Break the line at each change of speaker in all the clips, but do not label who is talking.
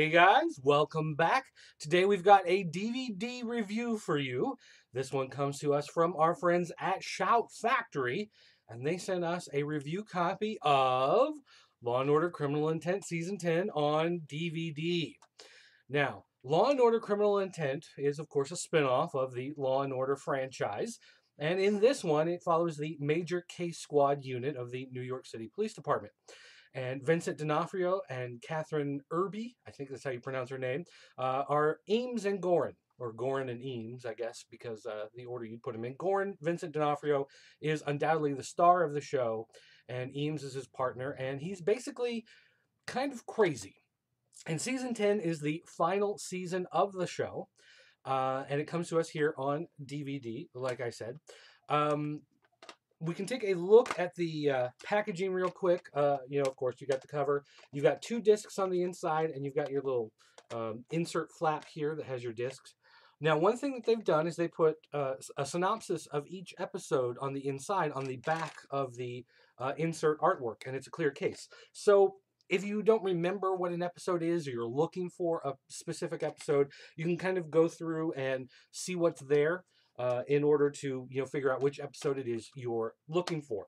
Hey guys, welcome back. Today we've got a DVD review for you. This one comes to us from our friends at Shout Factory, and they sent us a review copy of Law and Order Criminal Intent Season 10 on DVD. Now, Law and Order Criminal Intent is, of course, a spinoff of the Law and Order franchise. And in this one, it follows the Major Case Squad unit of the New York City Police Department. And Vincent D'Onofrio and Catherine Irby, I think that's how you pronounce her name, are Eames and Gorin, or Gorin and Eames, I guess, because the order you'd put them in. Gorin, Vincent D'Onofrio, is undoubtedly the star of the show, and Eames is his partner, and he's basically kind of crazy. And season 10 is the final season of the show, and it comes to us here on DVD, like I said. Um, we can take a look at the packaging real quick. Of course, you got the cover. You've got two discs on the inside, and you've got your little insert flap here that has your discs. Now, one thing that they've done is they put a synopsis of each episode on the inside, on the back of the insert artwork, and it's a clear case. So if you don't remember what an episode is, or you're looking for a specific episode, you can kind of go through and see what's there in order to figure out which episode it is you're looking for.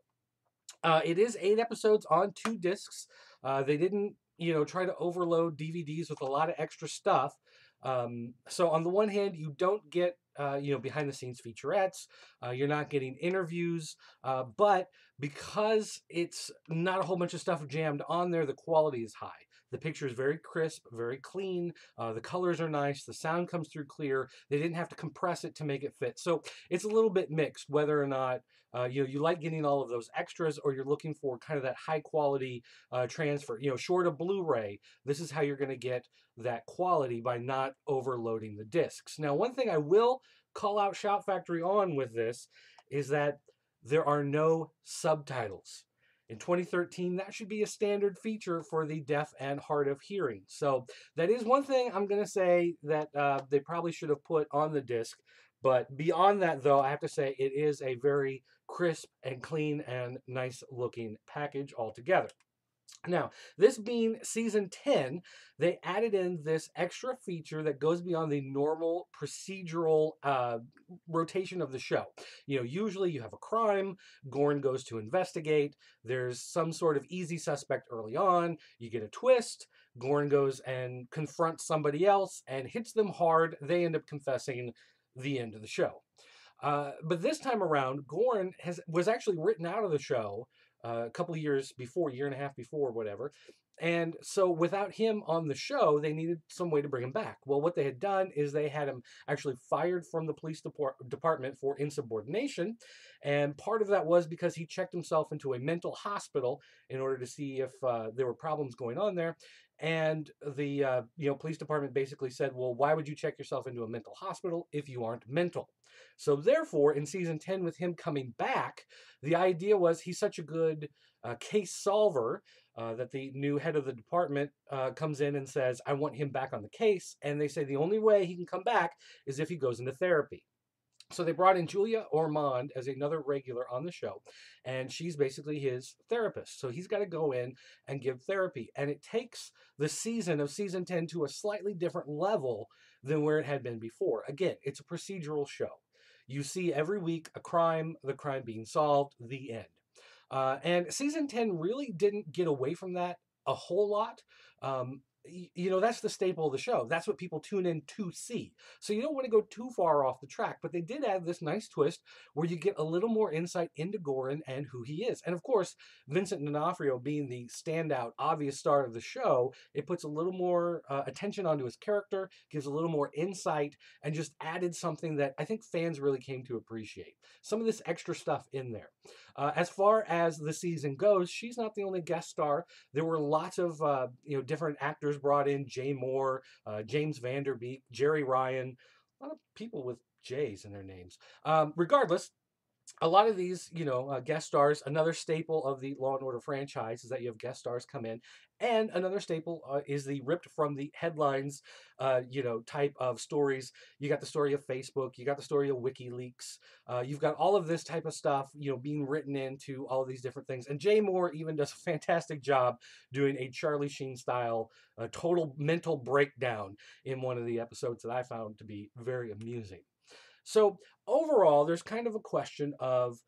It is 8 episodes on 2 discs. They didn't try to overload DVDs with a lot of extra stuff. So on the one hand, you don't get behind the scenes featurettes. You're not getting interviews, but because it's not a whole bunch of stuff jammed on there, the quality is high. The picture is very crisp, very clean. The colors are nice. The sound comes through clear. They didn't have to compress it to make it fit. So it's a little bit mixed whether or not you like getting all of those extras, or you're looking for kind of that high quality transfer. Short of Blu-ray, this is how you're going to get that quality by not overloading the discs. Now, one thing I will call out Shout Factory on with this is that there are no subtitles. In 2013, that should be a standard feature for the deaf and hard of hearing. So that is one thing I'm going to say that they probably should have put on the disc. But beyond that, though, I have to say it is a very crisp and clean and nice looking package altogether. Now, this being season 10, they added in this extra feature that goes beyond the normal procedural rotation of the show. Usually you have a crime, Gorn goes to investigate, there's some sort of easy suspect early on, you get a twist, Gorn goes and confronts somebody else and hits them hard, they end up confessing, the end of the show. But this time around, Gorn was actually written out of the show a couple of years before, year and a half before, whatever. And so without him on the show, they needed some way to bring him back. Well, what they had done is they had him actually fired from the police department for insubordination. And part of that was because he checked himself into a mental hospital in order to see if there were problems going on there. And the police department basically said, well, why would you check yourself into a mental hospital if you aren't mental? So therefore, in season 10, with him coming back, the idea was he's such a good case solver that the new head of the department comes in and says, I want him back on the case. And they say the only way he can come back is if he goes into therapy. So they brought in Julia Ormond as another regular on the show, and she's basically his therapist. So he's got to go in and give therapy. And it takes the season of season 10 to a slightly different level than where it had been before. Again, it's a procedural show. You see every week a crime, the crime being solved, the end. And season 10 really didn't get away from that a whole lot. That's the staple of the show. That's what people tune in to see. So you don't want to go too far off the track, but they did add this nice twist where you get a little more insight into Gorin and who he is. And of course, Vincent D'Onofrio being the standout, obvious star of the show, it puts a little more attention onto his character, gives a little more insight, and just added something that I think fans really came to appreciate. Some of this extra stuff in there. As far as the season goes, she's not the only guest star. There were lots of different actors brought in: Jay Moore, James Vanderbeek, Jerry Ryan, a lot of people with J's in their names. Regardless, a lot of these, guest stars, another staple of the Law and Order franchise is that you have guest stars come in. And another staple is the ripped from the headlines, type of stories. You got the story of Facebook, you got the story of WikiLeaks, you've got all of this type of stuff, being written into all of these different things. And Jay Moore even does a fantastic job doing a Charlie Sheen style, total mental breakdown in one of the episodes that I found to be very amusing. So overall, there's kind of a question of,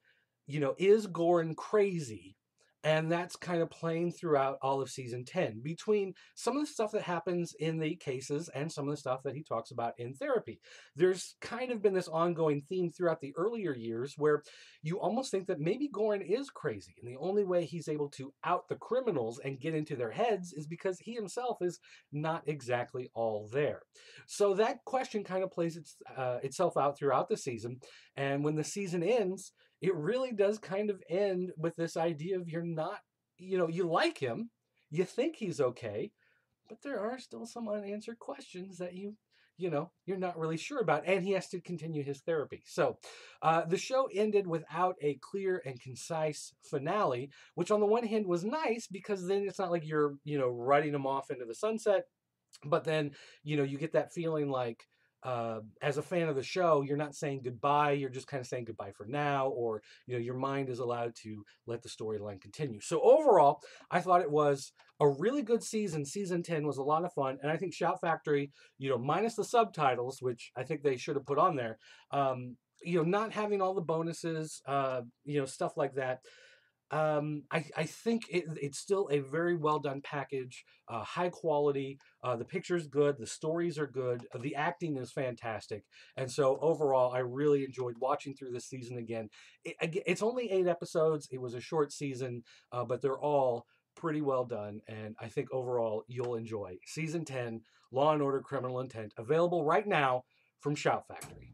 is Goran crazy? And that's kind of playing throughout all of season 10 between some of the stuff that happens in the cases and some of the stuff that he talks about in therapy. There's kind of been this ongoing theme throughout the earlier years where you almost think that maybe Goran is crazy. And the only way he's able to out the criminals and get into their heads is because he himself is not exactly all there. So that question kind of plays itself out throughout the season. And when the season ends, it really does kind of end with this idea of you're not, you like him, you think he's okay, but there are still some unanswered questions that you're not really sure about, and he has to continue his therapy. So the show ended without a clear and concise finale, which on the one hand was nice because then it's not like you're writing him off into the sunset. But then you get that feeling like, as a fan of the show, you're not saying goodbye, you're just kind of saying goodbye for now, or your mind is allowed to let the storyline continue. So overall, I thought it was a really good season. Season 10 was a lot of fun, and I think Shout Factory, minus the subtitles, which I think they should have put on there, not having all the bonuses, stuff like that, I think it's still a very well done package, high quality. The picture's good, the stories are good, the acting is fantastic, and so overall, I really enjoyed watching through this season again. It's only 8 episodes. It was a short season, but they're all pretty well done, and I think overall you'll enjoy season 10, Law and Order: Criminal Intent, available right now from Shout Factory.